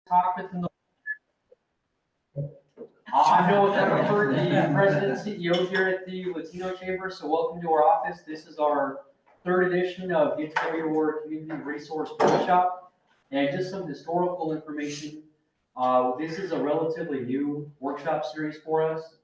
topic in the I'm Joe Rutherford, the President and CEO here at the Latino Chamber. So welcome to our office. This is our third edition of Get to Know Your Community Resource Workshop. And just some historical information. This is a relatively new workshop series for us.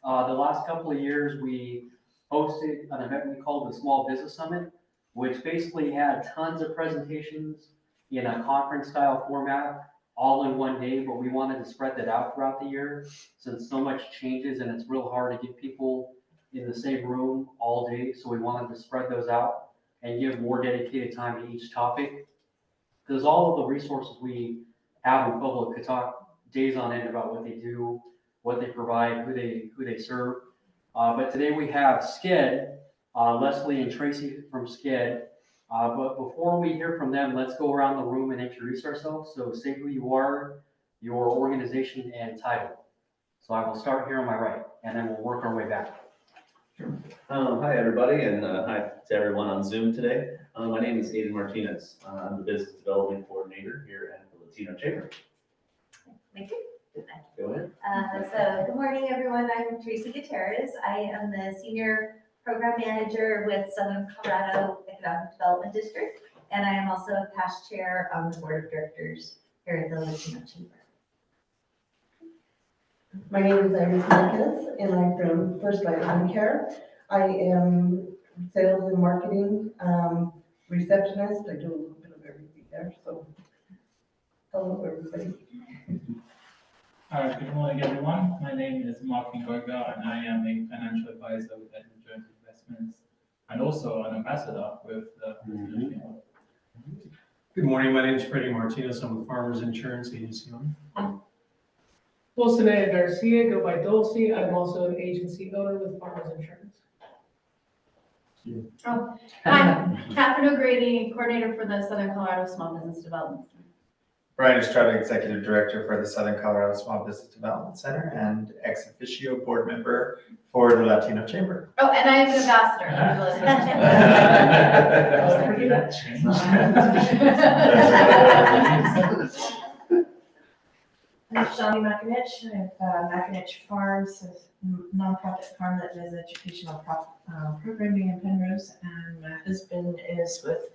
The last couple of years, we hosted an event we called the Small Business Summit, which basically had tons of presentations in a conference style format all in one day, but we wanted to spread that out throughout the year since so much changes and it's real hard to get people in the same room all day. So we wanted to spread those out and give more dedicated time to each topic, because all of the resources we have in Pueblo could talk days on end about what they do, what they provide, who they serve. But today we have SCEDD, Leslie and Tracy from SCEDD. But before we hear from them, let's go around the room and introduce ourselves. So say who you are, your organization, and title. So I will start here on my right, and then we'll work our way back. Hi, everybody, and hi to everyone on Zoom today. My name is Aiden Martinez. I'm the Business Development Coordinator here at the Latino Chamber. Thank you. Go ahead. So good morning, everyone. I'm Tracy Gutierrez. I am the Senior Program Manager with Southern Colorado Economic Development District, and I am also a past chair on the Board of Directors here at the Latino Chamber. My name is Iris Marquez, and I'm from First Light Home Care. I am sales and marketing receptionist. I do a little bit of everything there. So, hello, everybody. Good morning, everyone. My name is Martin Gorga, and I am a financial advisor with Edmund Jones Investments, and also an ambassador with the Latino Chamber. Good morning, my name is Freddie Martinez. I'm with Farmers Insurance Agency. Dulcinea Garcia, go by Dulce. I'm also an agency owner with Farmers Insurance. I'm Catherine O'Grady, coordinator for the Southern Colorado Small Business Development Center. Brian Estrada, Executive Director for the Southern Colorado Small Business Development Center and ex officio board member for the Latino Chamber. Oh, and I am an ambassador for the Latino Chamber. I'm Shawnee Makinich. I have Makinich Farms, a nonprofit farm that does educational programming in Penrose, and my husband is with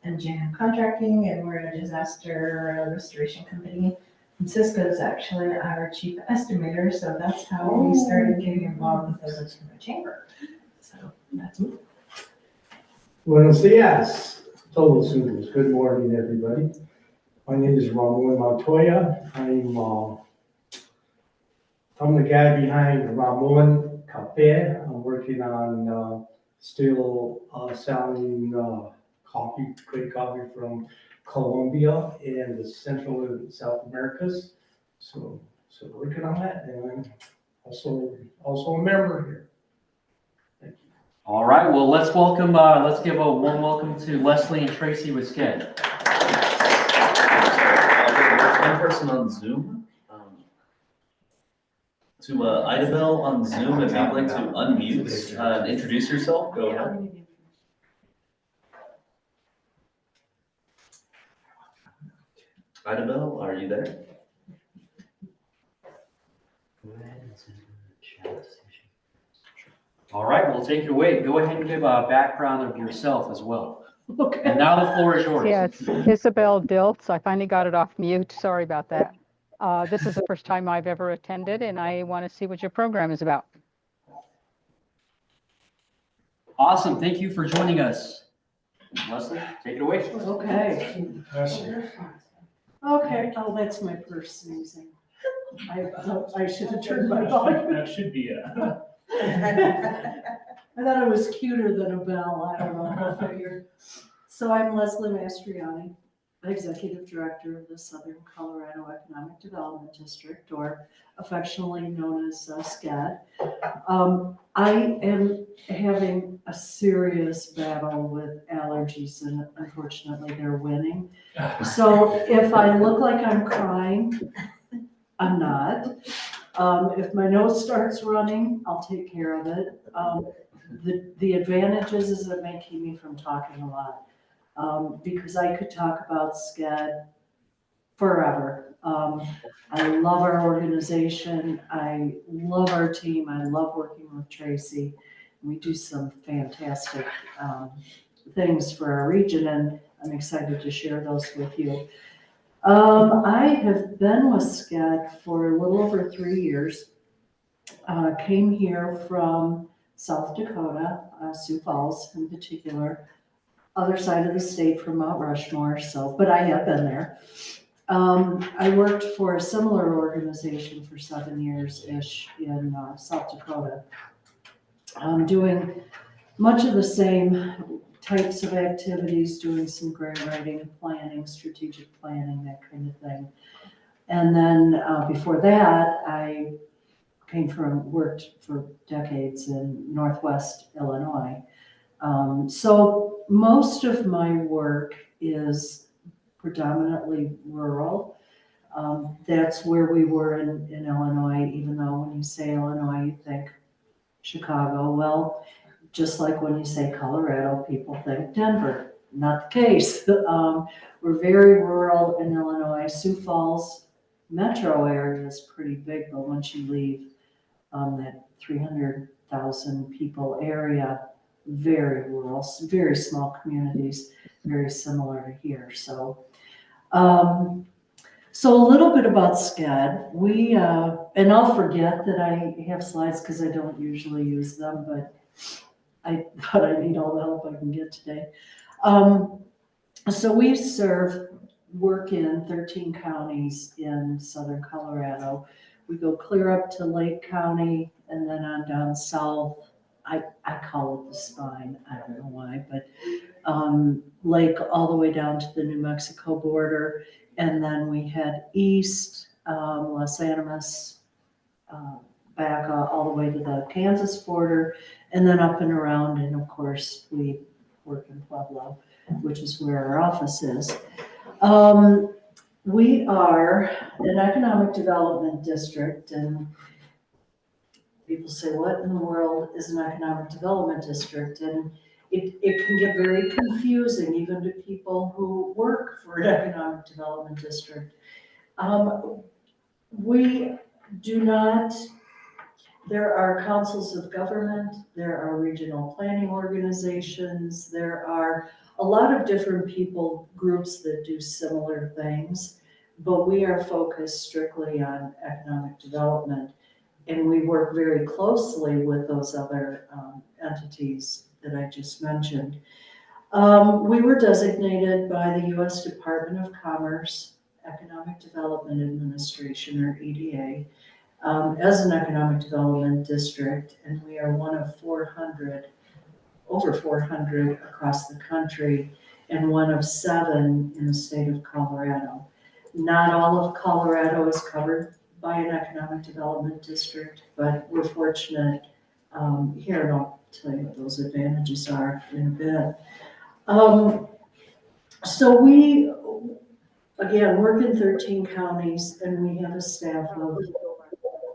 MJM Contracting, and we're a disaster restoration company. And Cisco is actually our chief estimator, so that's how we started getting involved with the Latino Chamber. So that's me. Buenos dias, todos juntos. Good morning, everybody. My name is Ramon Montoya. I'm the guy behind Ramon Cafe. I'm working on still selling coffee, great coffee from Colombia and the Central and South Americas. So working on that, and I'm also a member here. Thank you. All right, well, let's give a warm welcome to Leslie and Tracy with SCEDD. One person on Zoom. To Idabel on Zoom, if you'd like to unmute and introduce yourself, go ahead. Idabel, are you there? All right, we'll take it away. Go ahead and give a background of yourself as well. Okay. And now the floor is yours. Yes, Isabel Diltz. I finally got it off mute. Sorry about that. This is the first time I've ever attended, and I want to see what your program is about. Awesome. Thank you for joining us. Leslie, take it away. Okay. Okay. Oh, that's my purse sneezing. I should have turned my volume. That should be a. I thought it was cuter than a bell. I don't know. I'll figure. So I'm Leslie Mastriani, Executive Director of the Southern Colorado Economic Development District, or affectionately known as SCEDD. I am having a serious battle with allergies, and unfortunately they're winning. So if I look like I'm crying, I'm not. If my nose starts running, I'll take care of it. The advantages is it may keep me from talking a lot. Because I could talk about SCEDD forever. I love our organization. I love our team. I love working with Tracy. We do some fantastic things for our region, and I'm excited to share those with you. I have been with SCEDD for a little over 3 years. Came here from South Dakota, Sioux Falls in particular, other side of the state from Mount Rushmore, but I have been there. I worked for a similar organization for 7 years-ish in South Dakota, doing much of the same types of activities, doing some grant writing, planning, strategic planning, that kind of thing. And then before that, I worked for decades in Northwest Illinois. So most of my work is predominantly rural. That's where we were in Illinois, even though when you say Illinois, you think Chicago. Well, just like when you say Colorado, people think Denver. Not the case. We're very rural in Illinois. Sioux Falls metro area is pretty big, but once you leave that 300,000 people area, very rural, very small communities, very similar to here. So a little bit about SCEDD. And I'll forget that I have slides because I don't usually use them, but I thought I need all the help I can get today. So we work in 13 counties in southern Colorado. We go clear up to Lake County and then on down south. I call it the spine. I don't know why, but Lake all the way down to the New Mexico border. And then we head east, Los Animas, back all the way to the Kansas border, and then up and around. And of course, we work in Pueblo, which is where our office is. We are an economic development district, and people say, what in the world is an economic development district? And it can get very confusing even to people who work for an economic development district. We do not, there are councils of government, there are regional planning organizations, there are a lot of different groups that do similar things, but we are focused strictly on economic development. And we work very closely with those other entities that I just mentioned. We were designated by the U.S. Department of Commerce, Economic Development Administration, or EDA, as an economic development district, and we are one of over 400 across the country, and one of 7 in the state of Colorado. Not all of Colorado is covered by an economic development district, but we're fortunate here, and I'll tell you what those advantages are in a bit. So we, again, work in 13 counties, and we have a staff of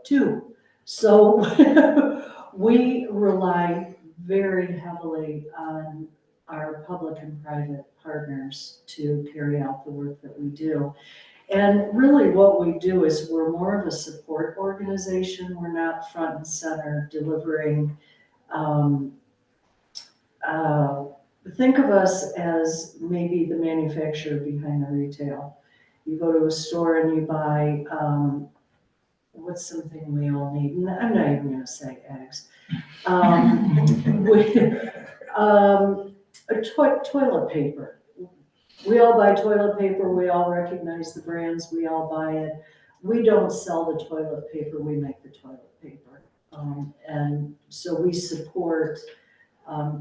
2. So we rely very heavily on our public and private partners to carry out the work that we do. And really what we do is we're more of a support organization. We're not front and center delivering. Think of us as maybe the manufacturer behind the retail. You go to a store and you buy, what's something we all need? I'm not even gonna say eggs. Toilet paper. We all buy toilet paper, we all recognize the brands, we all buy it. We don't sell the toilet paper, we make the toilet paper. And so we support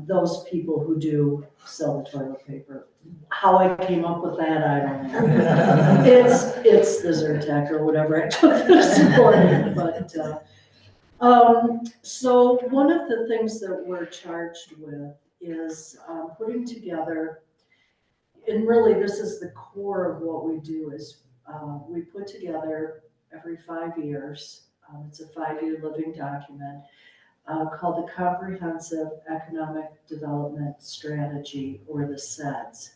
those people who do sell the toilet paper. How I came up with that, I don't know. It's the Zyrtec or whatever I took to support it, but so one of the things that we're charged with is putting together, and really this is the core of what we do, is we put together every 5 years, it's a 5-year living document called the Comprehensive Economic Development Strategy, or the SCEDDS.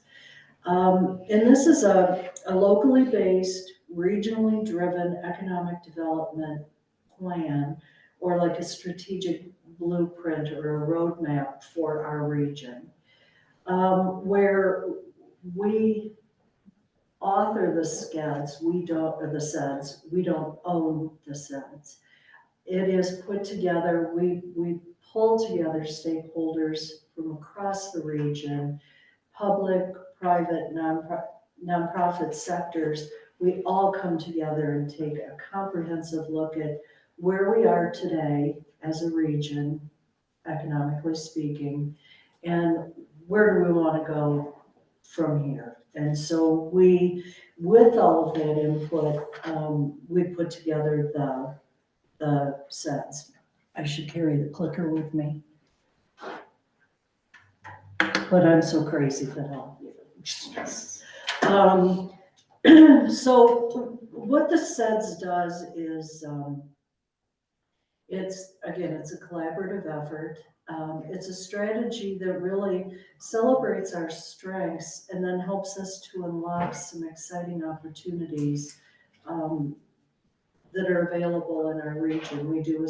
And this is a locally based, regionally driven economic development plan, or like a strategic blueprint or a roadmap for our region, where we author the SCEDDs, or the SCEDDs, we don't own the SCEDDs. It is put together, we pull together stakeholders from across the region, public, private, nonprofit sectors. We all come together and take a comprehensive look at where we are today as a region, economically speaking, and where do we want to go from here. And so with all of that input, we put together the SCEDDs. I should carry the clicker with me. But I'm so crazy that I'll. So what the SCEDDs does is, it's a collaborative effort. It's a strategy that really celebrates our strengths and then helps us to unlock some exciting opportunities that are available in our region. We do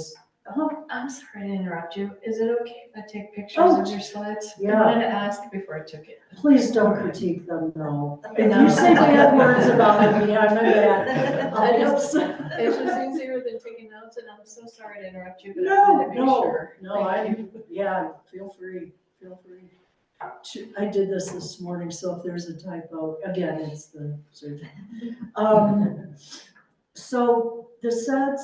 I'm sorry to interrupt you. Is it okay if I take pictures Oh, of your slides? yeah. I wanted to ask before I took it. Please don't critique them, no. If you say bad words about me behind my back, I'll be upset. It's just easier than taking notes, and I'm so sorry to interrupt you, but I No, wanted to be sure. feel free. I did this morning, so if there's a typo, again, it's the surgeon. So the SCEDDs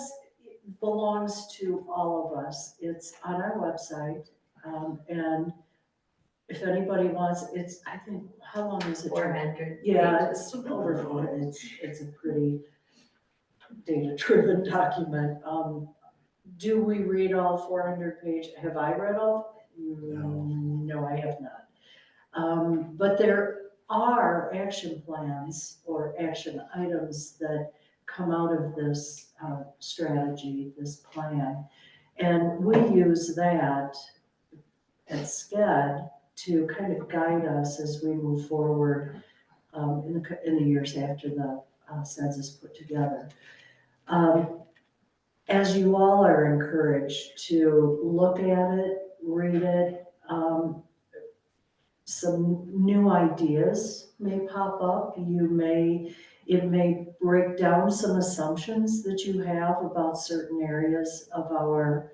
belongs to all of us. It's on our website, and if anybody wants, I think, how long is it? 400. Yeah, it's over 400. It's a pretty data-driven document. Do we read all 400 pages? Have I read all? No, I have not. But there are action plans or action items that come out of this strategy, this plan. And we use that at SCEDD to kind of guide us as we move forward in the years after the SCEDDs is put together. As you all are encouraged to look at it, read it, some new ideas may pop up. It may break down some assumptions that you have about certain areas of our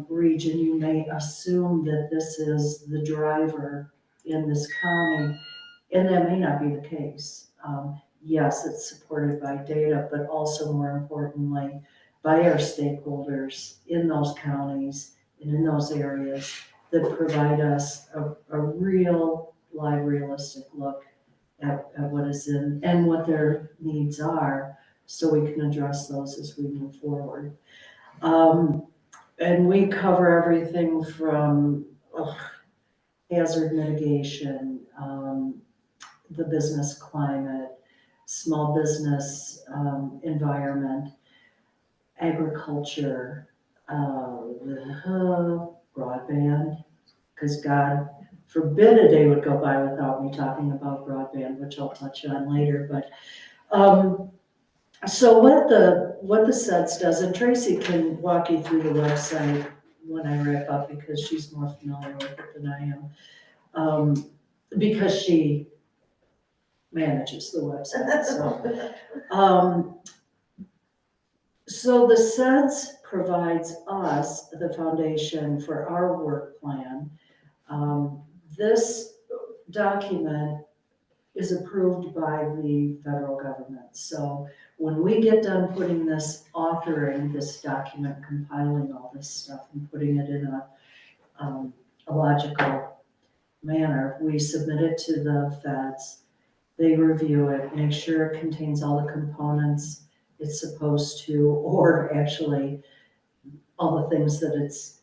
region. You may assume that this is the driver in this county, and that may not be the case. Yes, it's supported by data, but also more importantly, by our stakeholders in those counties and in those areas that provide us a real, live, realistic look at what is in and what their needs are, so we can address those as we move forward. And we cover everything from hazard mitigation, the business climate, small business environment, agriculture, broadband, because God forbid a day would go by without me talking about broadband, which I'll touch on later. But so what the SCEDDs does, and Tracy can walk you through the website when I wrap up because she's more familiar with it than I am, because she manages the website. So the SCEDDs provides us the foundation for our work plan. This document is approved by the federal government. So when we get done putting this, authoring this document, compiling all this stuff and putting it in a logical manner, we submit it to the feds. They review it, make sure it contains all the components it's supposed to, or actually all the things that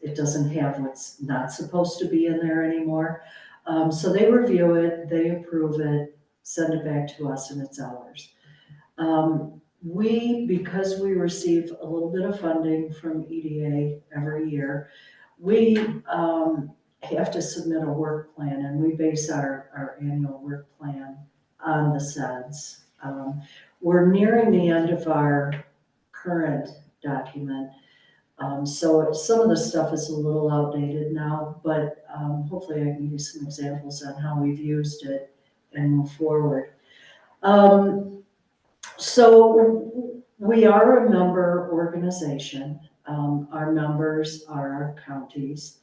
it doesn't have, what's not supposed to be in there anymore. So they review it, they approve it, send it back to us, and it's ours. Because we receive a little bit of funding from EDA every year, we have to submit a work plan, and we base our annual work plan on the SCEDDs. We're nearing the end of our current document. So some of the stuff is a little outdated now, but hopefully I can give you some examples on how we've used it and move forward. So we are a member organization. Our members are our counties.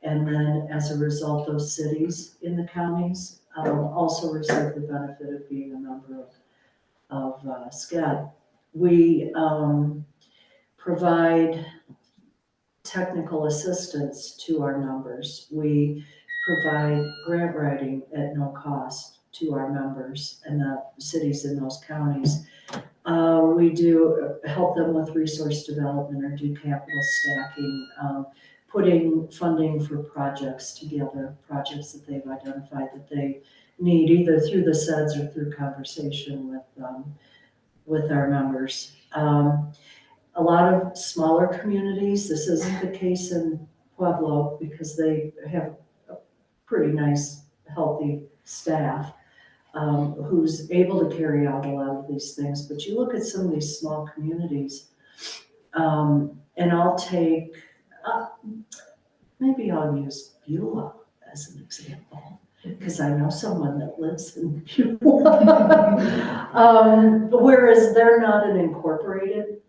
And then as a result, those cities in the counties also receive the benefit of being a member of SCEDD. We provide technical assistance to our members. We provide grant writing at no cost to our members and the cities in those counties. We do help them with resource development or do capital stacking, putting funding for projects together, projects that they've identified that they need either through the SCEDDs or through conversation with our members. A lot of smaller communities, this isn't the case in Pueblo because they have a pretty nice, healthy staff who's able to carry out a lot of these things. But you look at some of these small communities, and I'll take, maybe I'll use Beulah as an example, because I know someone that lives in Beulah. Whereas they're not an incorporated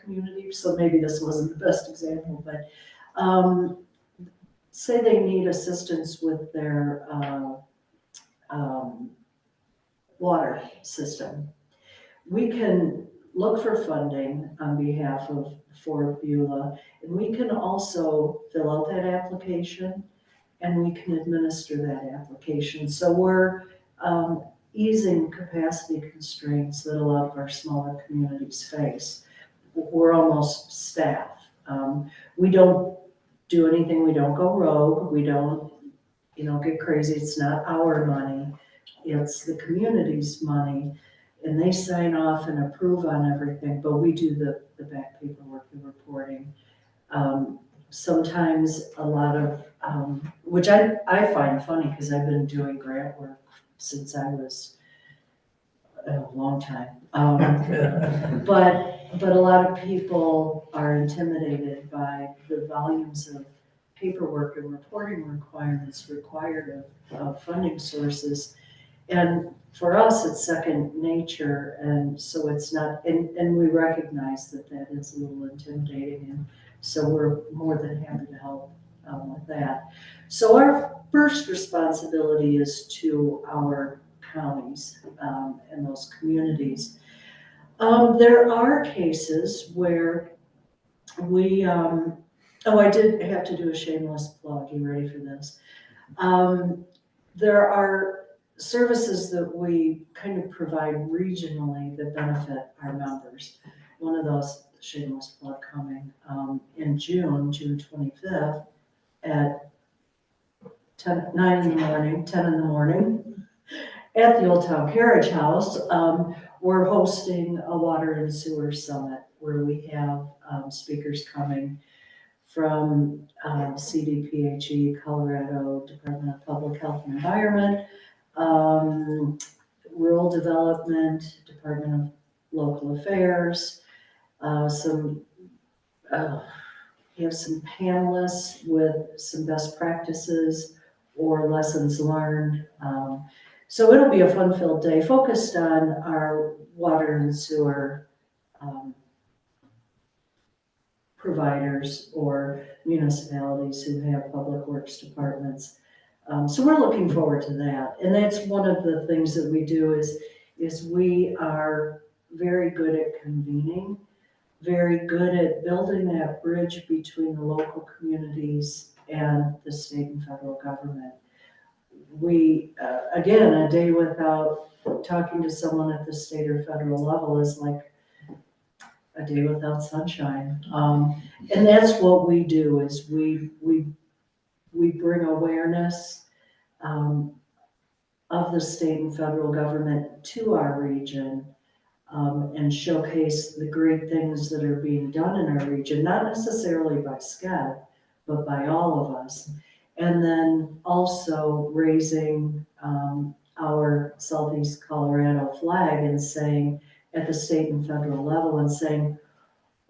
community, so maybe this wasn't the best example, but say they need assistance with their water system. We can look for funding on behalf of for Beulah, and we can also fill out that application and we can administer that application. So we're easing capacity constraints that a lot of our smaller communities face. We're almost staff. We don't do anything, we don't go rogue, we don't, get crazy. It's not our money, it's the community's money, and they sign off and approve on everything, but we do the back paperwork, the reporting. Sometimes a lot of, which I find funny because I've been doing grant work since I was a long time. But a lot of people are intimidated by the volumes of paperwork and reporting requirements required of funding sources. And for us, it's second nature, and so it's not, and we recognize that is a little intimidating, and so we're more than happy to help with that. So our first responsibility is to our counties and those communities. There are cases where we, I did have to do a shameless plug, you ready for this? There are services that we kind of provide regionally that benefit our members. One of those, shameless plug coming, in June 25th at 10 in the morning at the Old Town Carriage House. We're hosting a water and sewer summit where we have speakers coming from CDPHE, Colorado Department of Public Health and Environment, Rural Development, Department of Local Affairs, you have some panelists with some best practices or lessons learned. So it'll be a fun-filled day focused on our water and sewer providers or municipalities who have public works departments. So we're looking forward to that. And that's one of the things that we do is we are very good at convening, very good at building that bridge between the local communities and the state and federal government. We, again, a day without talking to someone at the state or federal level is like a day without sunshine. And that's what we do is we bring awareness of the state and federal government to our region and showcase the great things that are being done in our region, not necessarily by SCEDD, but by all of us. And then also raising our Southeast Colorado flag and saying, at the state and federal level, and saying,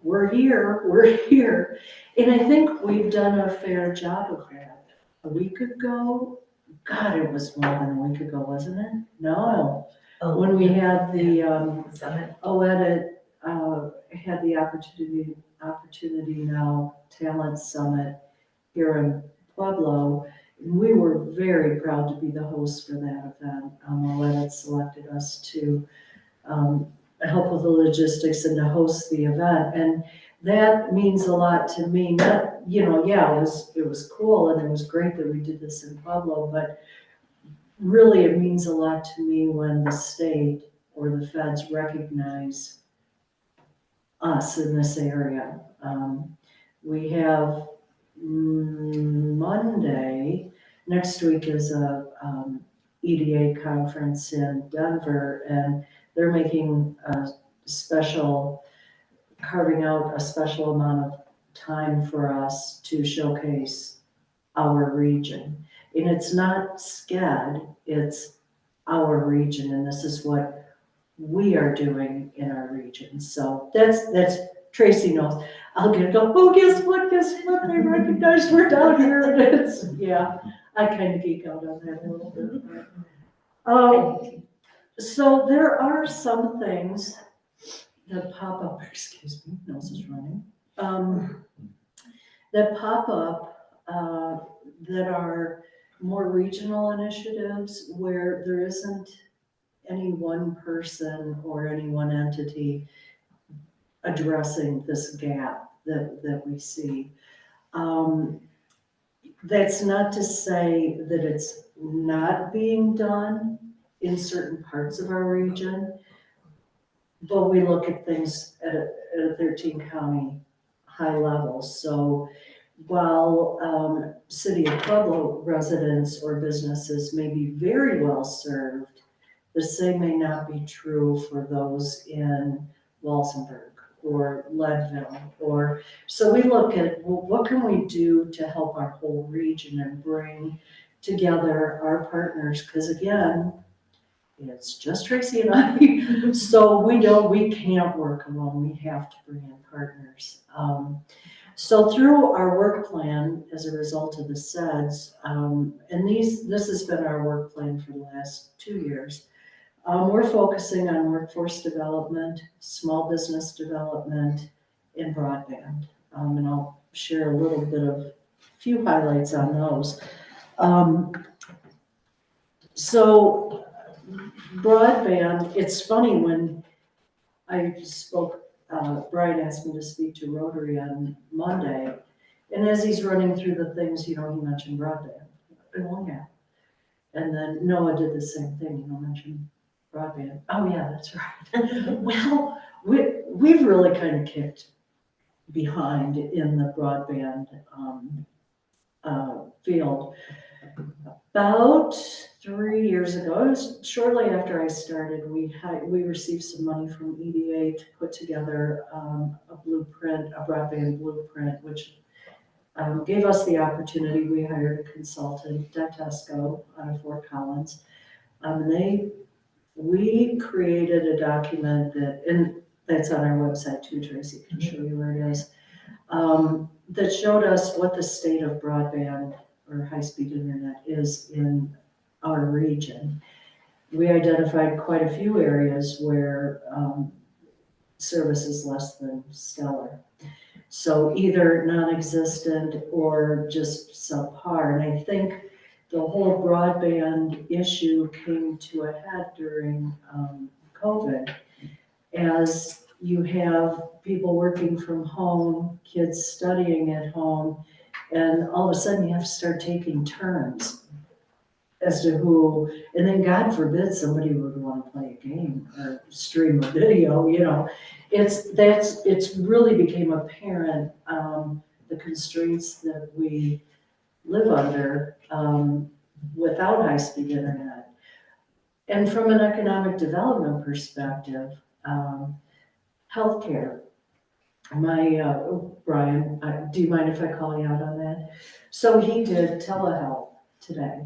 we're here, we're here. And I think we've done a fair job of that. A week ago, God, it was more than a week ago, wasn't it? No. When we had the Summit. OEDIT had the opportunity now Talent Summit here in Pueblo. We were very proud to be the host for that event. OEDIT selected us to help with the logistics and to host the event. And that means a lot to me. Not, yeah, it was cool and it was great that we did this in Pueblo, but really it means a lot to me when the state or the feds recognize us in this area. We have Monday, next week is a EDA conference in Denver, and they're making carving out a special amount of time for us to showcase our region. And it's not SCEDD, it's our region, and this is what we are doing in our region. So that's Tracy knows. I'll get to go, oh, guess what? They recognize we're down here. And it's, yeah, I kind of geek out on that a little bit. So there are some things that pop up, excuse me, nose is running, that pop up that are more regional initiatives where there isn't any one person or any one entity addressing this gap that we see. That's not to say that it's not being done in certain parts of our region, but we look at things at a 13 county high level. So while City of Pueblo residents or businesses may be very well served, the same may not be true for those in Walsenburg or Leadville. So we look at, well, what can we do to help our whole region and bring together our partners? Because again, it's just Tracy and I, so we can't work alone. We have to bring in partners. So through our work plan, as a result of the SCEDDs, and this has been our work plan for the last 2 years, we're focusing on workforce development, small business development, and broadband. And I'll share a few highlights on those. So broadband, it's funny when I spoke, Brian asked me to speak to Rotary on Monday, and as he's running through the things, he mentioned broadband. Oh, yeah. And then Noah did the same thing, mentioned broadband. Oh, yeah, that's right. Well, we've really kind of kicked behind in the broadband field. About 3 years ago, shortly after I started, we received some money from EDA to put together a broadband blueprint, which gave us the opportunity. We hired a consultant, Detesco, out of Fort Collins. We created a document and that's on our website too, Tracy can show you where it is, that showed us what the state of broadband or high-speed internet is in our region. We identified quite a few areas where service is less than stellar. So either non-existent or just subpar. And I think the whole broadband issue came to a head during COVID, as you have people working from home, kids studying at home, and all of a sudden you have to start taking turns as to who, and then God forbid somebody would want to play a game or stream a video, it's really became apparent, the constraints that we live under without high-speed internet. And from an economic development perspective, healthcare. Brian, do you mind if I call you out on that? So he did telehealth today,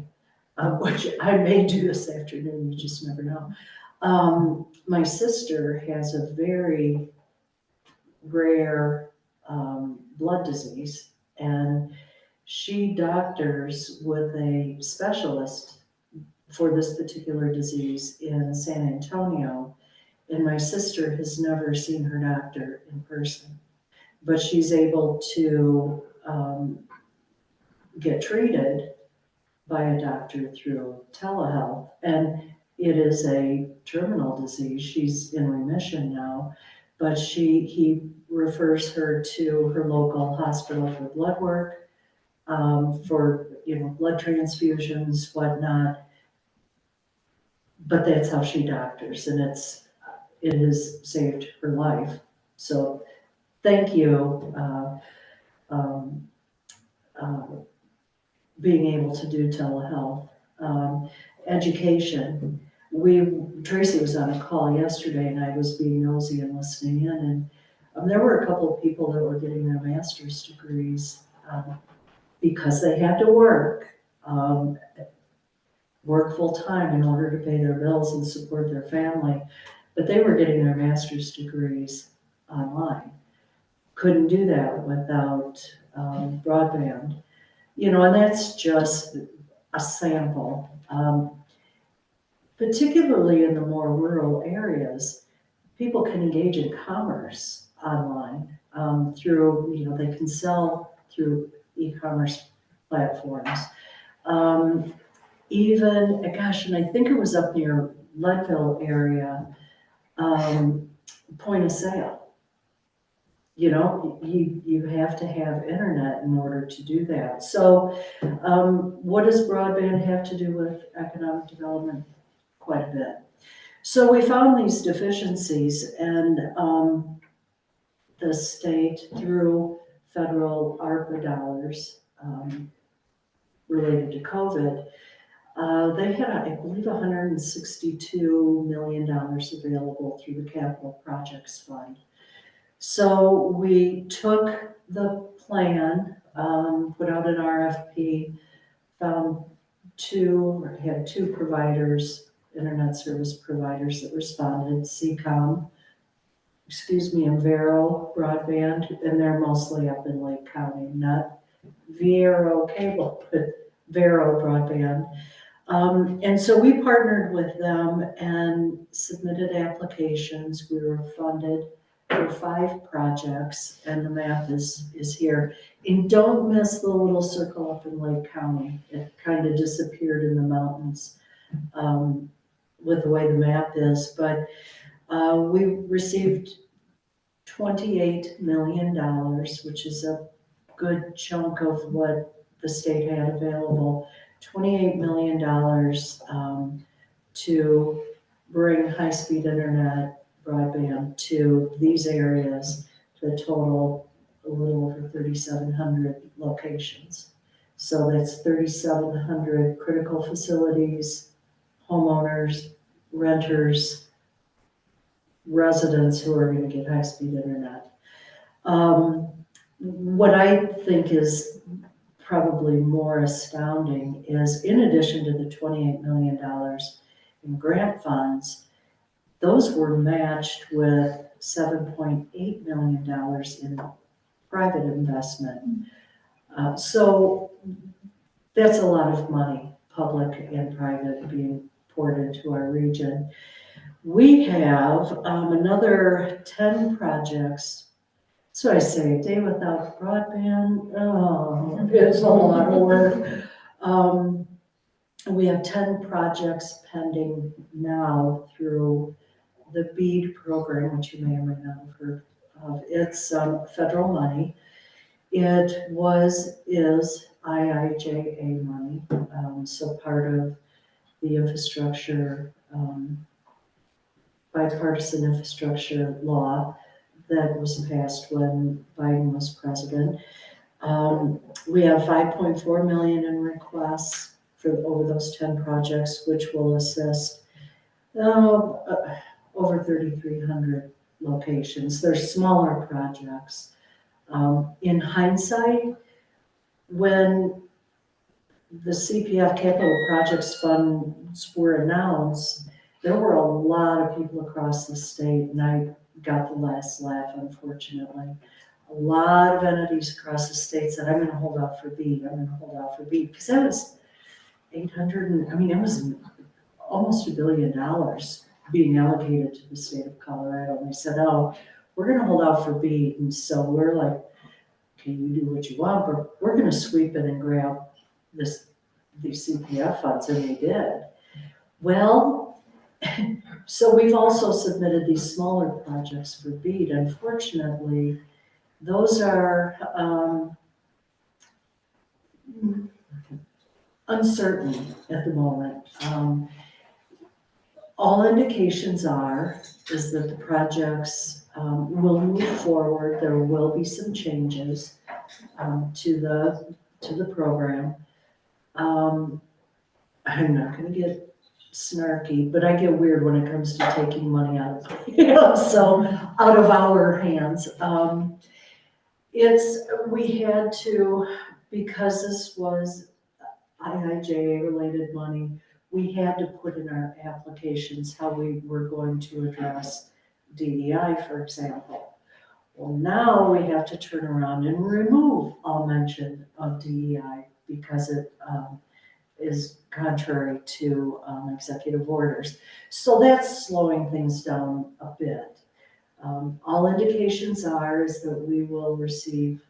which I may do this afternoon, you just never know. My sister has a very rare blood disease, and she doctors with a specialist for this particular disease in San Antonio. And my sister has never seen her doctor in person, but she's able to get treated by a doctor through telehealth. And it is a terminal disease. She's in remission now, but he refers her to her local hospital for blood work, for, blood transfusions, whatnot. But that's how she doctors, and it has saved her life. So thank you, being able to do telehealth. Education, Tracy was on a call yesterday and I was being nosy and listening in, and there were a couple of people that were getting their master's degrees because they had to work full-time in order to pay their bills and support their family, but they were getting their master's degrees online. Couldn't do that without broadband. And that's just a sample. Particularly in the more rural areas, people can engage in commerce online through, they can sell through e-commerce platforms. Even, gosh, and I think it was up near Leadville area, point of sale. You have to have internet in order to do that. So what does broadband have to do with economic development? Quite a bit. So we found these deficiencies, and the state, through federal ARPA dollars related to COVID, they had, I believe, $162 million available through the Capital Projects Fund. So we took the plan, put out an RFP, had two providers, internet service providers that responded, CCOM, and Vero Broadband, and they're mostly up in Lake County, not Vero Cable, but Vero Broadband. And so we partnered with them and submitted applications. We were funded for 5 projects, and the map is here. And don't miss the little circle up in Lake County. It kind of disappeared in the mountains with the way the map is. But we received $28 million, which is a good chunk of what the state had available. $28 million to bring high-speed internet broadband to these areas, to a total a little over 3,700 locations. So that's 3,700 critical facilities, homeowners, renters, residents who are going to get high-speed internet. What I think is probably more astounding is, in addition to the $28 million in grant funds, those were matched with $7.8 million in private investment. So that's a lot of money, public and private, being poured into our region. We have another 10 projects. So I say, a day without broadband, oh, it's a lot of work. We have 10 projects pending now through the BEAD program, which you may or may not have heard of. It's federal money. It is IIJA money, so part of the infrastructure, bipartisan infrastructure law that was passed when Biden was president. We have $5.4 million in requests for over those 10 projects, which will assist over 3,300 locations. They're smaller projects. In hindsight, when the CPF Capital Projects Funds were announced, there were a lot of people across the state, and I got the last laugh, unfortunately. A lot of entities across the state said, I'm gonna hold out for BEAD, I'm gonna hold out for BEAD, because that was 800, it was almost $1 billion being allocated to the state of Colorado. And they said, oh, we're gonna hold out for BEAD, and so we're like, okay, you do what you want, but we're gonna sweep in and grab these CPF funds, and they did. Well, so we've also submitted these smaller projects for BEAD. Unfortunately, those are uncertain at the moment. All indications is that the projects will move forward. There will be some changes to the program. I'm not going to get snarky, but I get weird when it comes to taking money out of our hands. We had to, because this was IIJA related money, we had to put in our applications how we were going to address DEI, for example. Well, now we have to turn around and remove all mention of DEI because it is contrary to executive orders. So that's slowing things down a bit. All indications is that we will receive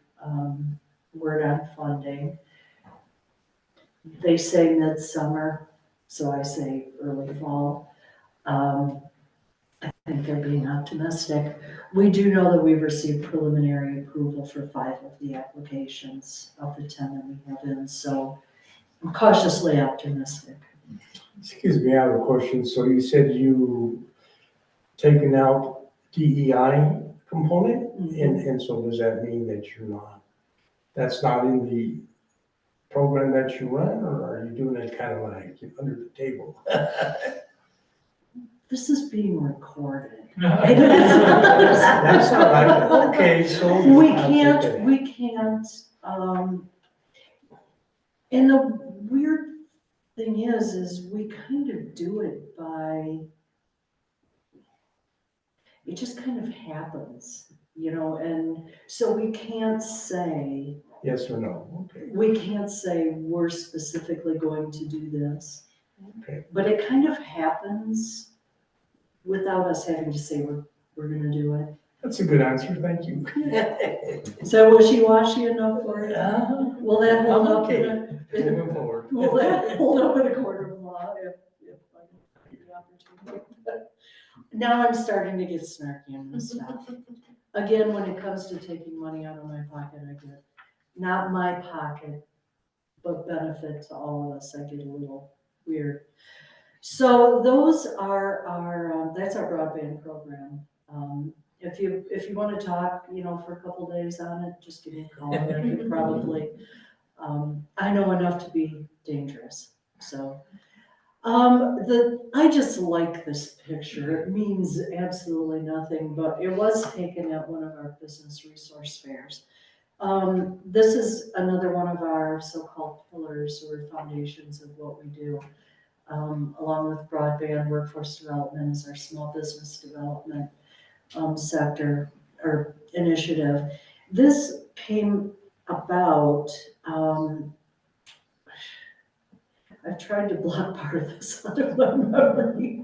word on funding. They say midsummer, so I say early fall. I think they're being optimistic. We do know that we've received preliminary approval for 5 of the applications of the 10 that we have in, so I'm cautiously optimistic. Excuse me, I have a question. So you said you taken out DEI component, and so does that mean that that's not in the program that you run, or are you doing it kind of like under the table? This is being recorded. That's all right. Okay, so we can't, and the weird thing is we kind of do it by, it just kind of happens, and so we can't say. Yes or no, okay. We can't say we're specifically going to do this. Okay. But it kind of happens without us having to say we're gonna do it. That's a good answer, thank you. Is that wishy-washy enough for you? Will that hold up Moving forward. Will that hold up in a court of law if I get the opportunity? Now I'm starting to get snarky on this stuff. Again, when it comes to taking money out of my pocket, I get, not my pocket, but benefit to all of us, I get a little weird. So those are our, that's our broadband program. If you want to talk, for a couple days on it, just give me a call. I could probably, I know enough to be dangerous. So, I just like this picture. It means absolutely nothing, but it was taken at one of our business resource fairs. This is another one of our so-called pillars or foundations of what we do. Along with broadband, workforce development is our small business development sector or initiative. This came about, I've tried to block part of this out of my memory.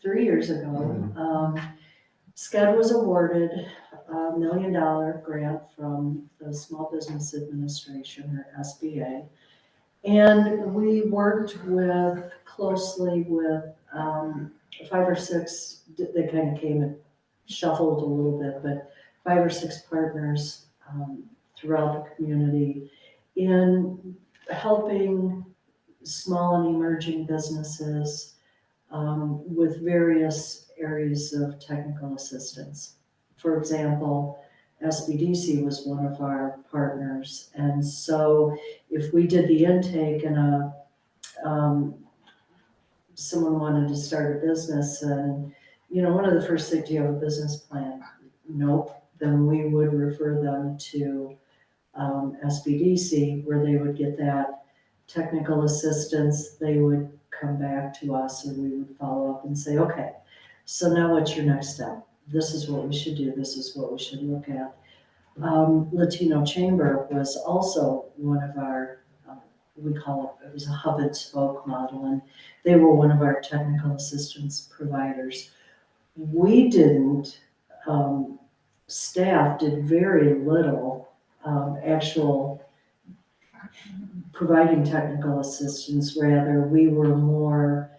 3 years ago, SCEDD was awarded $1 million grant from the Small Business Administration, or SBA. And we worked closely with 5 or 6, they kind of came and shuffled a little bit, but 5 or 6 partners throughout the community in helping small and emerging businesses with various areas of technical assistance. For example, SBDC was one of our partners, and so if we did the intake and someone wanted to start a business and one of the first things, do you have a business plan? Nope. Then we would refer them to SBDC, where they would get that technical assistance. They would come back to us, and we would follow up and say, okay, so now what's your next step? This is what we should do. This is what we should look at. Latino Chamber was also one of our, we call it was a hub and spoke model, and they were one of our technical assistance providers. We didn't, staff did very little actual providing technical assistance. Rather, we were more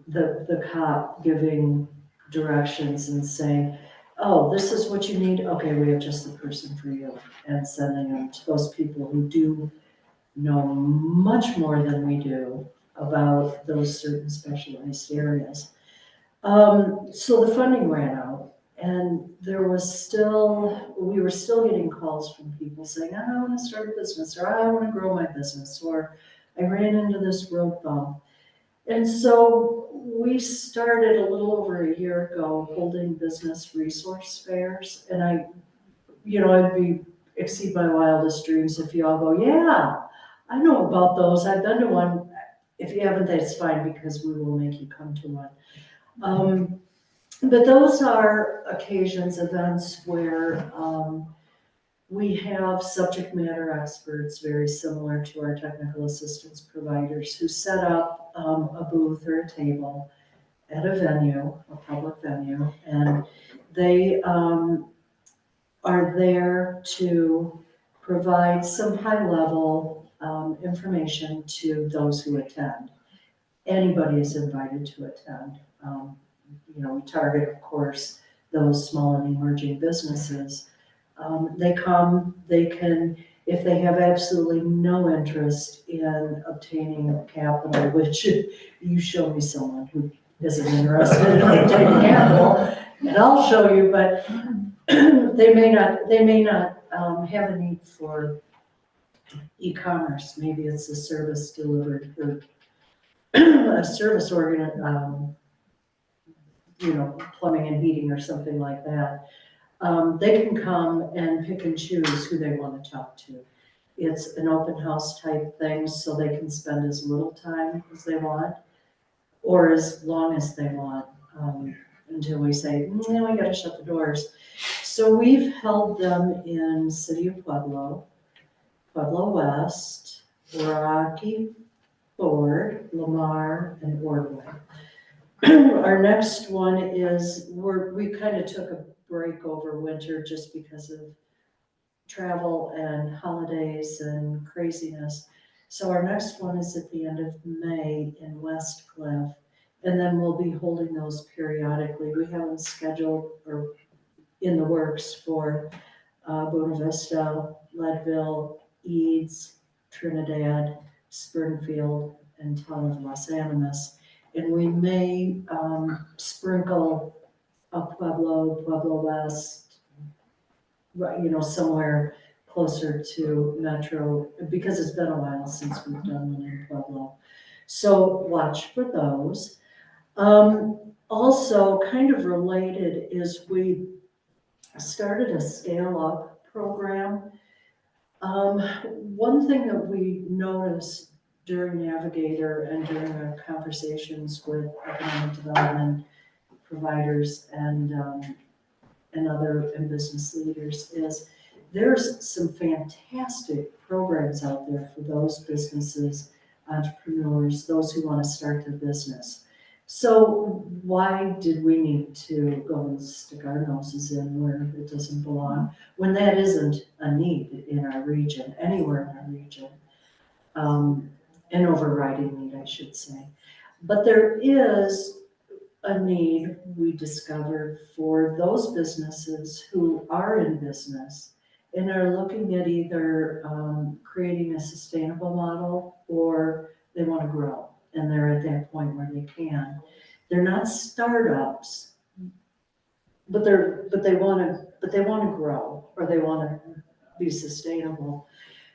the cop giving directions and saying, oh, this is what you need. Okay, we have just the person for you, and sending them to those people who do know much more than we do about those certain specialized areas. So the funding ran out, and we were still getting calls from people saying, I want to start a business, or I want to grow my business, or I ran into this road bump. And so we started a little over a year ago holding business resource fairs, and I'd exceed my wildest dreams if you all go, yeah, I know about those. I've been to one. If you haven't, that's fine, because we will make you come to one. But those are occasions, events where we have subject matter experts, very similar to our technical assistance providers, who set up a booth or a table at a venue, a public venue, and they are there to provide some high-level information to those who attend. Anybody is invited to attend. We target, of course, those small and emerging businesses. They come, they can, if they have absolutely no interest in obtaining capital, which you show me someone who isn't interested in obtaining capital, and I'll show you, but they may not have a need for e-commerce. Maybe it's a service delivered, or a service plumbing and heating or something like that. They can come and pick and choose who they want to talk to. It's an open house type thing, so they can spend as little time as they want, or as long as they want, until we say, we gotta shut the doors. So we've held them in City of Pueblo, Pueblo West, Rocky Ford, Lamar, and Ordway. Our next one is, we kind of took a break over winter just because of travel and holidays and craziness. So our next one is at the end of May in West Cliff, and then we'll be holding those periodically. We have them scheduled or in the works for Buena Vista, Leadville, Eads, Trinidad, Springfield, and town of Los Animas. And we may sprinkle a Pueblo West, somewhere closer to Metro, because it's been a while since we've done one in Pueblo. So watch for those. Also, kind of related is we started a scale-up program. One thing that we noticed during Navigator and during our conversations with economic development providers and other business leaders is there's some fantastic programs out there for those businesses, entrepreneurs, those who want to start their business. So why did we need to go and stick our noses in where it doesn't belong, when that isn't a need in our region, anywhere in our region? An overriding need, I should say. But there is a need, we discovered, for those businesses who are in business and are looking at either creating a sustainable model, or they want to grow, and they're at that point where they can. They're not startups, but they want to grow, or they want to be sustainable.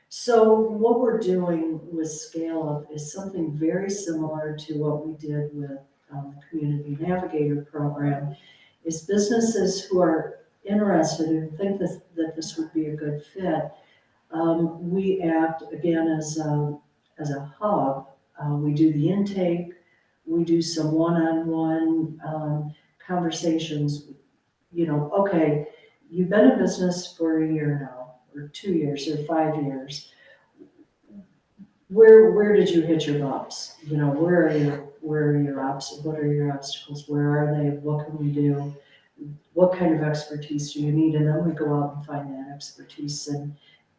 So what we're doing with Scale Up is something very similar to what we did with the Community Navigator program, is businesses who are interested and think that this would be a good fit. We act again as a hub. We do the intake, we do some one-on-one conversations. Okay, you've been in business for a year now, or 2 years, or 5 years. Where did you hit your bumps? Where are your obstacles? What are your obstacles? Where are they? What can we do? What kind of expertise do you need? And then we go out and find that expertise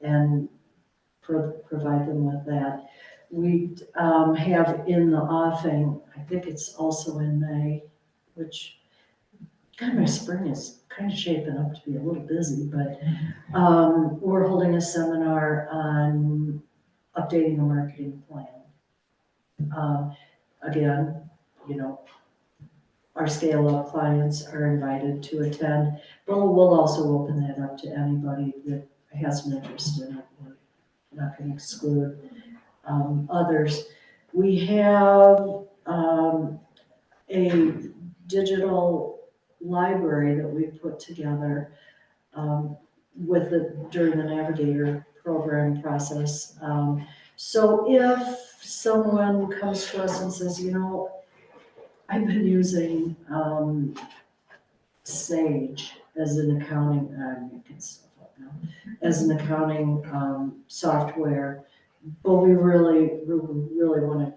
and provide them with that. We have in the offing, I think it's also in May, which God, my spring is kind of shaping up to be a little busy, but we're holding a seminar on updating a marketing plan. Again, our scale-up clients are invited to attend, but we'll also open that up to anybody that has an interest in it. We're not going to exclude others. We have a digital library that we put together during the Navigator program process. So if someone comes to us and says, I've been using SAGE as an accounting, I'm making stuff up now, as an accounting software, but we really want to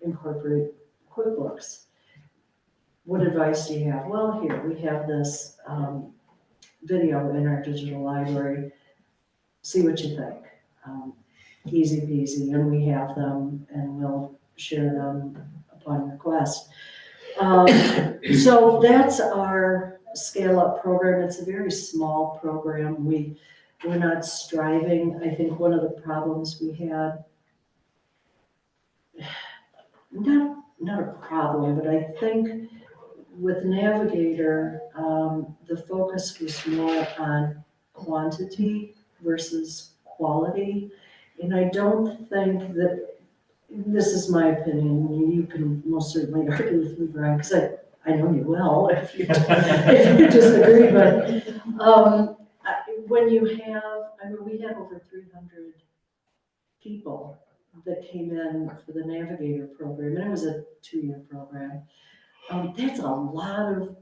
incorporate QuickBooks. What advice do you have? Well, here, we have this video in our digital library. See what you think. Easy peasy, and we have them, and we'll share them upon request. So that's our scale-up program. It's a very small program. We're not striving. I think one of the problems we had, not a problem, but I think with Navigator, the focus was more on quantity versus quality. And I don't think that, this is my opinion, you can most certainly argue with me, Brian, because I know you well, if you disagree, but when you have, we had over 300 people that came in for the Navigator program, and it was a 2-year program. That's a lot of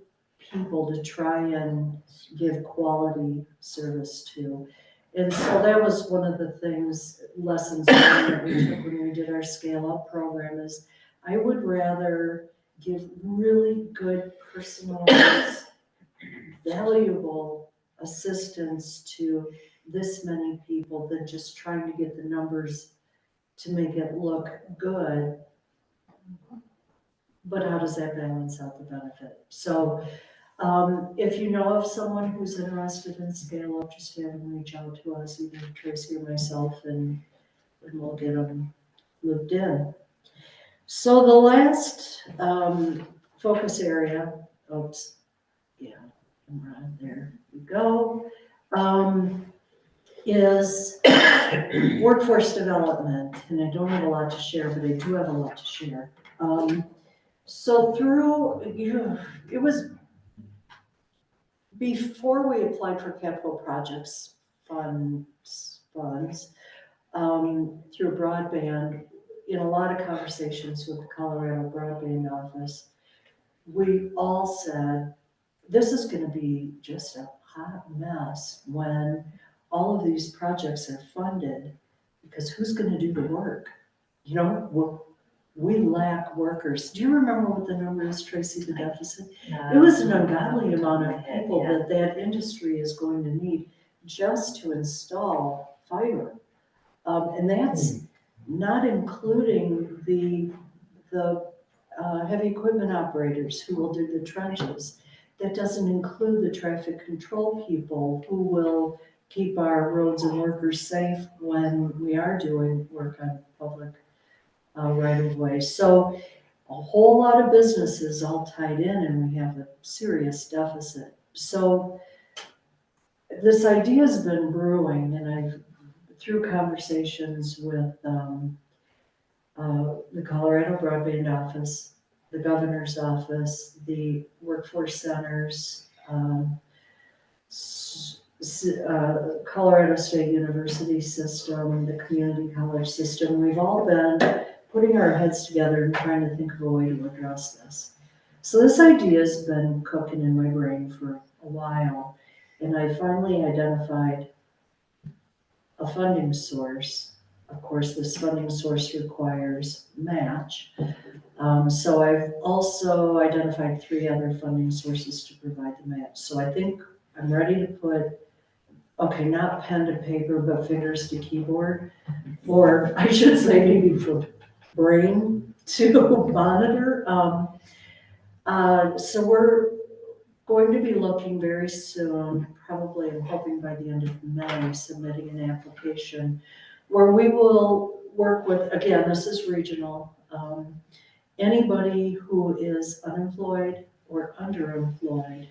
people to try and give quality service to. And so that was one of the lessons that we took when we did our scale-up program is I would rather give really good, personalized, valuable assistance to this many people than just trying to get the numbers to make it look good. But how does that balance out the benefit? So if you know of someone who's interested in scale up, just have them reach out to us, either Tracy or myself, and we'll get them looped in. So the last focus area, there we go, is workforce development. And I don't have a lot to share, but I do have a lot to share. So it was before we applied for capital projects funds through broadband, in a lot of conversations with the Colorado Broadband Office, we all said, this is going to be just a hot mess when all of these projects are funded, because who's going to do the work? We lack workers. Do you remember what the number is, Tracy, the deficit? It was an ungodly amount of people that industry is going to need just to install fiber. And that's not including the heavy equipment operators who will do the trenches. That doesn't include the traffic control people who will keep our roads and workers safe when we are doing work on public right of way. So a whole lot of businesses all tied in, and we have a serious deficit. So this idea has been brewing, and through conversations with the Colorado Broadband Office, the governor's office, the workforce centers, Colorado State University system, the community college system. We've all been putting our heads together and trying to think of a way to address this. So this idea has been cooking in my brain for a while, and I finally identified a funding source. Of course, this funding source requires match. So I've also identified 3 other funding sources to provide the match. So I think I'm ready to put, okay, not pen to paper, but fingers to keyboard, or I should say maybe for brain to monitor. So we're going to be looking very soon, probably I'm hoping by the end of May, submitting an application where we will work with, again, this is regional, anybody who is unemployed or underemployed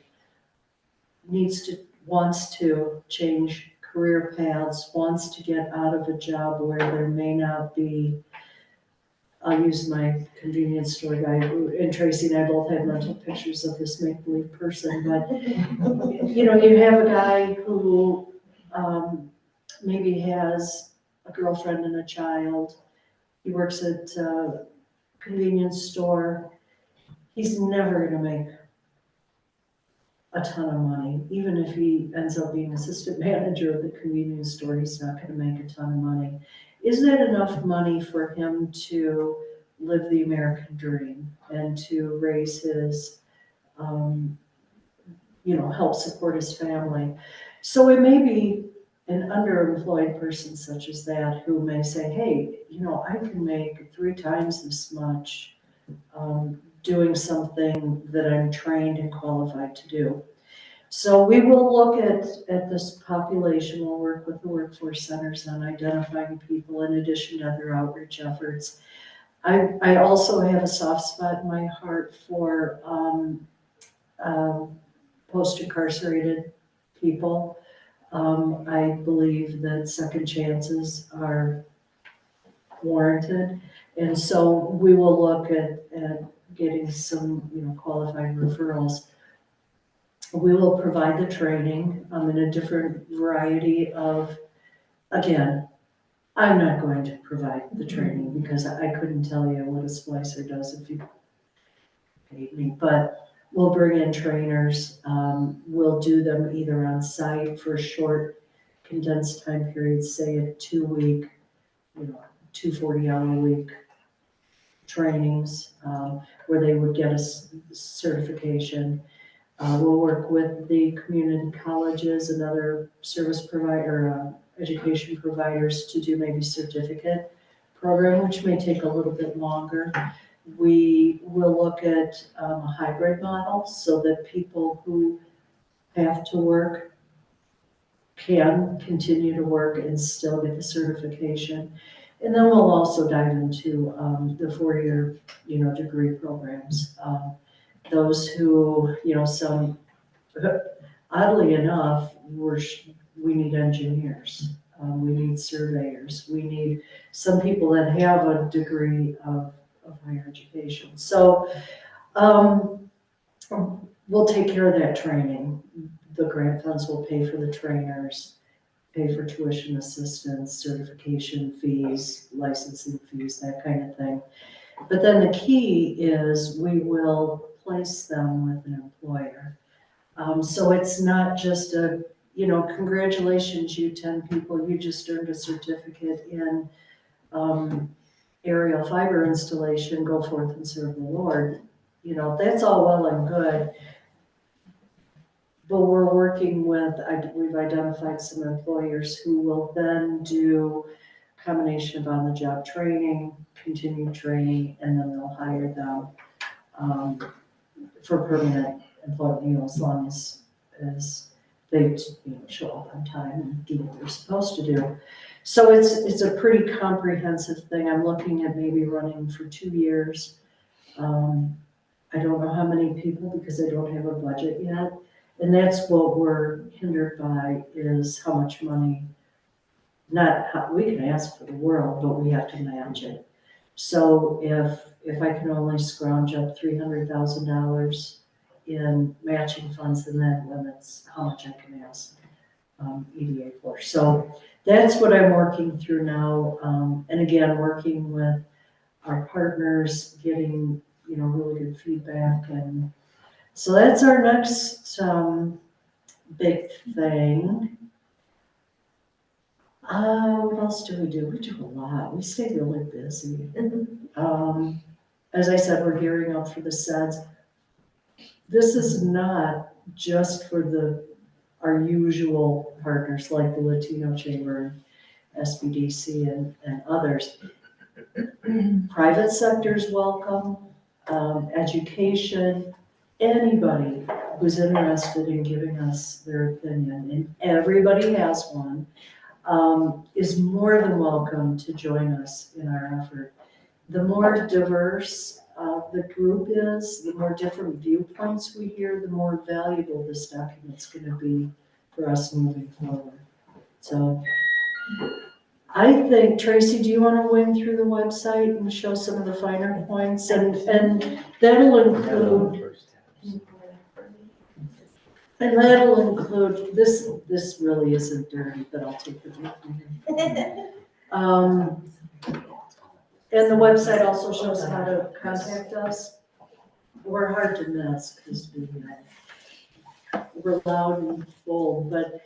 wants to change career paths, wants to get out of a job where there may not be, I'll use my convenience store guy, and Tracy and I both had mental pictures of this make-believe person, but you have a guy who maybe has a girlfriend and a child. He works at a convenience store. He's never gonna make a ton of money. Even if he ends up being assistant manager of the convenience store, he's not gonna make a ton of money. Is that enough money for him to live the American dream and to raise his, help support his family? So it may be an underemployed person such as that who may say, hey, I can make 3 times this much doing something that I'm trained and qualified to do. So we will look at this population. We'll work with the workforce centers on identifying people in addition to other outreach efforts. I also have a soft spot in my heart for post-incarcerated people. I believe that second chances are warranted. And so we will look at getting some, qualified referrals. We will provide the training in a different variety of, again, I'm not going to provide the training because I couldn't tell you what a splicer does if you paid me, but we'll bring in trainers. We'll do them either on site for short condensed time periods, say a 2-week, 2 40-hour-a-week trainings where they would get a certification. We'll work with the community colleges and other service provider, education providers to do maybe certificate program, which may take a little bit longer. We will look at a hybrid model so that people who have to work can continue to work and still get the certification. And then we'll also dive into the 4-year, degree programs. Those who, some, oddly enough, we need engineers, we need surveyors, we need some people that have a degree of higher education. So we'll take care of that training. The grant funds will pay for the trainers, pay for tuition assistance, certification fees, licensing fees, that kind of thing. But then the key is we will place them with an employer. So it's not just congratulations, you 10 people, you just earned a certificate in aerial fiber installation, go forth and serve the Lord. That's all well and good. But we're working with, we've identified some employers who will then do a combination of on-the-job training, continued training, and then they'll hire them for permanent employment, as long as they show up on time and do what they're supposed to do. So it's a pretty comprehensive thing. I'm looking at maybe running for 2 years. I don't know how many people because I don't have a budget yet. And that's what we're hindered by, is how much money, we can ask for the world, but we have to match it. So if I can only scrounge up $300,000 in matching funds, then that limits how much I can ask EDA for. So that's what I'm working through now. And again, working with our partners, getting, really good feedback. And so that's our next big thing. What else do? We do a lot. We stay really busy. As I said, we're gearing up for the SCEDD. This is not just for our usual partners like the Latino Chamber, SBDC, and others. Private sector's welcome, education, anybody who's interested in giving us their opinion, and everybody has one, is more than welcome to join us in our effort. The more diverse the group is, the more different viewpoints we hear, the more valuable this document's going to be for us moving forward. So I think, Tracy, do you want to wing through the website and show some of the finer points? And that'll include, this really isn't dirty, but I'll take it with me. And the website also shows how to contact us. We're hard to miss because we're loud and full, but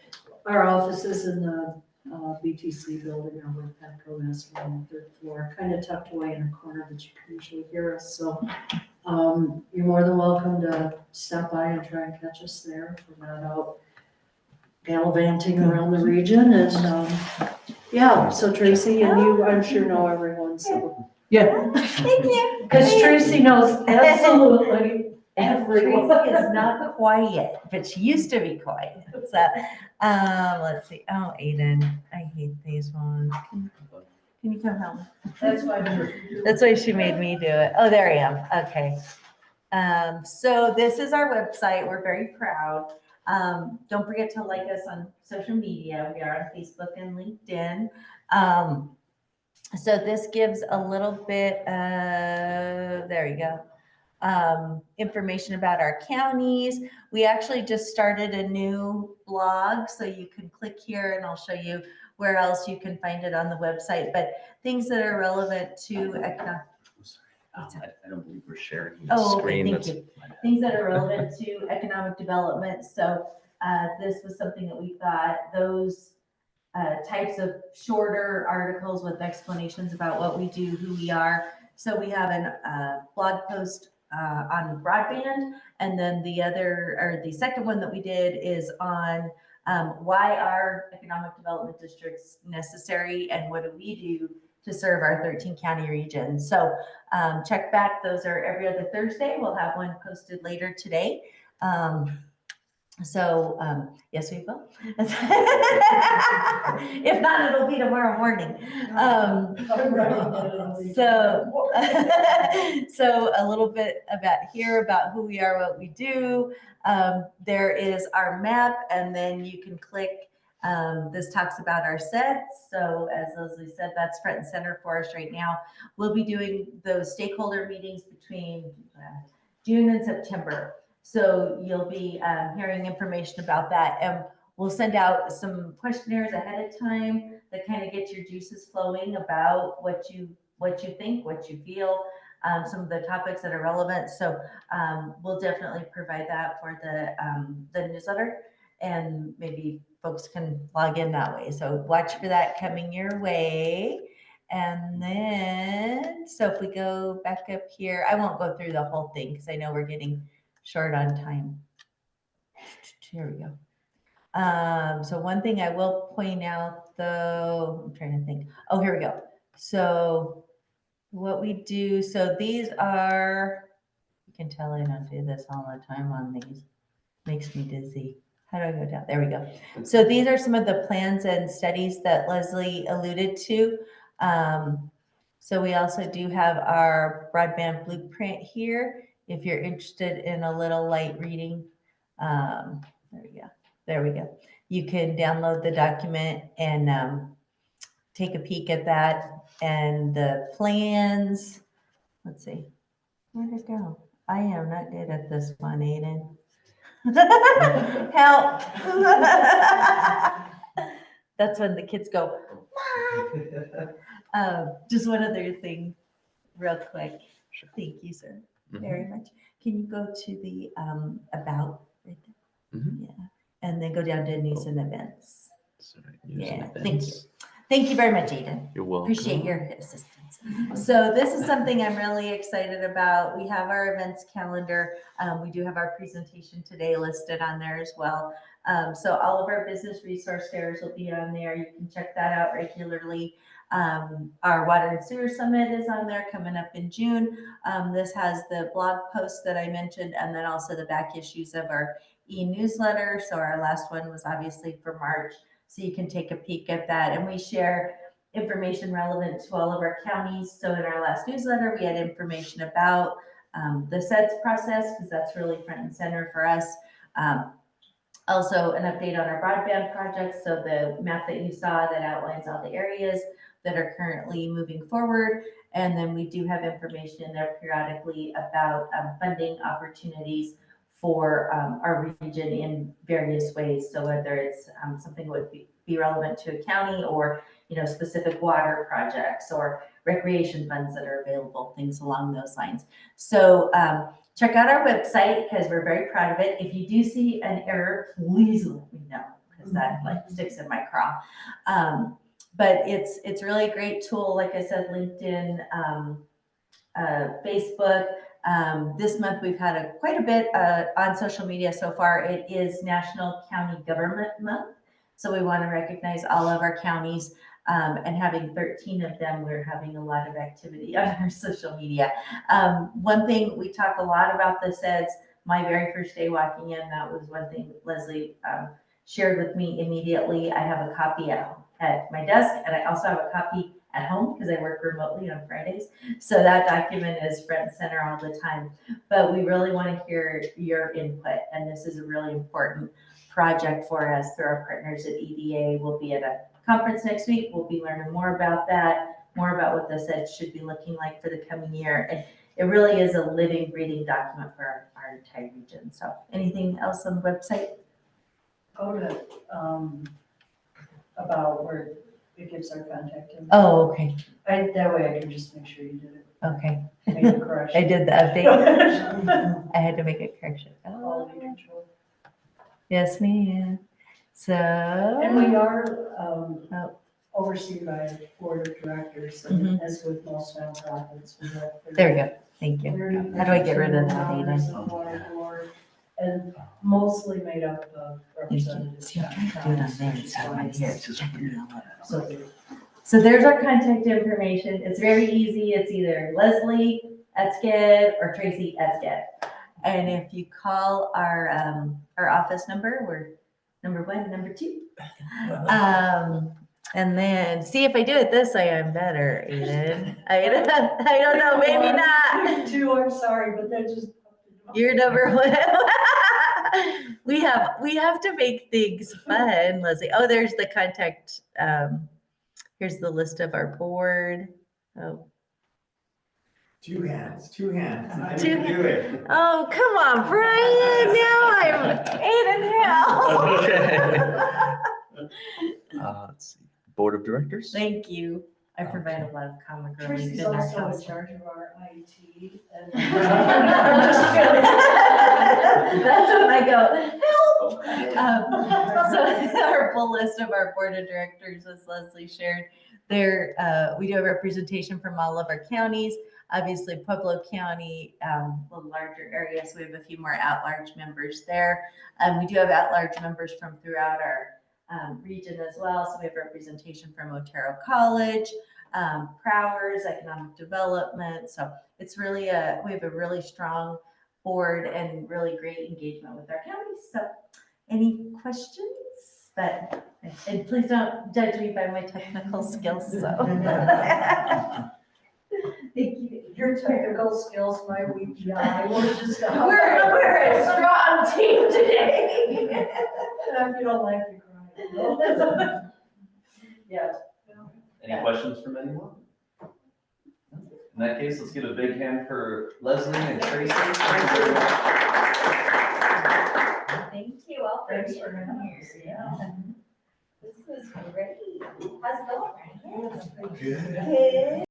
our office is in the BTC building over at Petco, that's on the 3rd floor, kind of tucked away in a corner, but you can usually hear us. So you're more than welcome to stop by and try and catch us there if we're not out gallivanting around the region. And yeah, so Tracy and you, I'm sure know everyone, so. Yeah. Thank you. Because Tracy knows absolutely everyone. Tracy is not quiet, but she used to be quiet. So, let's see. Oh, Aiden, I hate these ones. Can you come help me? That's why she made me do it. Oh, there I am. Okay. So this is our website. We're very proud. Don't forget to like us on social media. We are on Facebook and LinkedIn. So this gives a little bit of, there you go, information about our counties. We actually just started a new blog, so you can click here and I'll show you where else you can find it on the website, but things that are relevant to economic. I don't believe we're sharing the Oh, okay, screen. thank you. Things that are relevant to economic development. So this was something that we thought those types of shorter articles with explanations about what we do, who we are. So we have a blog post on broadband, and then the second one that we did is on why are economic development districts necessary and what do we do to serve our 13 county regions. So check back, those are every other Thursday. We'll have one posted later today. Yes, we will. If not, it'll be tomorrow morning. So a little bit about who we are, what we do. There is our map, and then you can click. This talks about our sets. So as Leslie said, that's front and center for us right now. We'll be doing those stakeholder meetings between June and September. So you'll be hearing information about that, and we'll send out some questionnaires ahead of time that kind of get your juices flowing about what you think, what you feel, some of the topics that are relevant. So we'll definitely provide that for the newsletter, and maybe folks can log in that way. So watch for that coming your way. And then, so if we go back up here, I won't go through the whole thing because I know we're getting short on time. Here we go. So one thing I will point out though, I'm trying to think. Oh, here we go. So what we do, so these are, you can tell I don't do this all the time on these. Makes me dizzy. How do I go down? There we go. So these are some of the plans and studies that Leslie alluded to. So we also do have our broadband blueprint here. If you're interested in a little light reading, there we go. You can download the document and take a peek at that and the plans. Let's see, where'd it go? I am not good at this one, Aiden. Help. That's when the kids go, Mom. Just one other thing, real quick. Thank you, sir, very much. Can you go to the about right there? Yeah, and then go down to news and events. Sorry, Yeah, thank you. Thank you very much, Aiden. You're welcome. Appreciate your assistance. So this is something I'm really excited about. We have our events calendar. We do have our presentation today listed on there as well. So all of our business resource fairs will be on there. You can check that out regularly. Our Water and Sewer Summit is on there coming up in June. This has the blog posts that I mentioned, and then also the back issues of our e-newsletter. So our last one was obviously for March. So you can take a peek at that. And we share information relevant to all of our counties. So in our last newsletter, we had information about the SCEDD process, because that's really front and center for us. Also an update on our broadband project. So the map that you saw that outlines all the areas that are currently moving forward. And then we do have information in there periodically about funding opportunities for our region in various ways. So whether it's something that would be relevant to a county, or specific water projects or recreation funds that are available, things along those lines. So check out our website, because we're very proud of it. If you do see an error, please let me know, because that sticks in my craw. But it's really a great tool. Like I said, LinkedIn, Facebook. This month we've had quite a bit on social media so far. It is National County Government Month. So we want to recognize all of our counties, and having 13 of them, we're having a lot of activity on our social media. One thing, we talk a lot about the SCEDDs. My very first day walking in, that was one thing Leslie shared with me immediately. I have a copy at my desk, and I also have a copy at home because I work remotely on Fridays. So that document is front and center all the time. But we really want to hear your input, and this is a really important project for us through our partners at EDA. We'll be at a conference next week. We'll be learning more about that, more about what the SCEDD should be looking like for the coming year. And it really is a living, breathing document for our entire region. So anything else on the website? Go to, about where it gives our contact info. Oh, okay. That way I can just make sure you did it. Okay. Make the correction. I did the update. I had to make a correction. Quality control. Yes, ma'am. So. And we are overseen by a board of directors, and as with most nonprofits. There we go. Thank you. How do I get rid of that, Aiden? And mostly made up of representatives. See, I'm trying to do it on there instead of on here. So there's our contact information. It's very easy. It's either Leslie at SCEDD or Tracy at SCEDD. And if you call our office number, we're number 1, number 2. And then see, if I do it this way, I'm better, Aiden. I don't know, maybe not. Number 2, I'm sorry, but that just. You're number 1. We have to make things fun, Leslie. Oh, there's the contact. Here's the list of our board. Oh. 2 hands, 2 hands. I Two can do it. Oh, come on, Brian. Now I'm 8 and a half. Let's see. Board of Directors? Thank you. I provide a lot of comic relief Tracy's in our also in house. charge of our IT. And I'm just kidding. That's when I go, help. So our full list of our board of directors, as Leslie shared, there we do have representation from all of our counties. Obviously, Pueblo County, a little larger area, so we have a few more at-large members there. We do have at-large members from throughout our region as well. So we have representation from Otero College, Prowers, Economic Development. So it's really we have a really strong board and really great engagement with our counties. So any questions? And please don't judge me by my technical skills. So. Thank you. your technical skills, my weak eye, we're just. We're a strong team today. If you don't like me crying. Yeah. Any questions from anyone? In that case, let's give a big hand for Leslie and Tracy. Thank you very much. Thank you all for Thanks being for having here. us. Yeah. This was great. How's it going? Good. Good.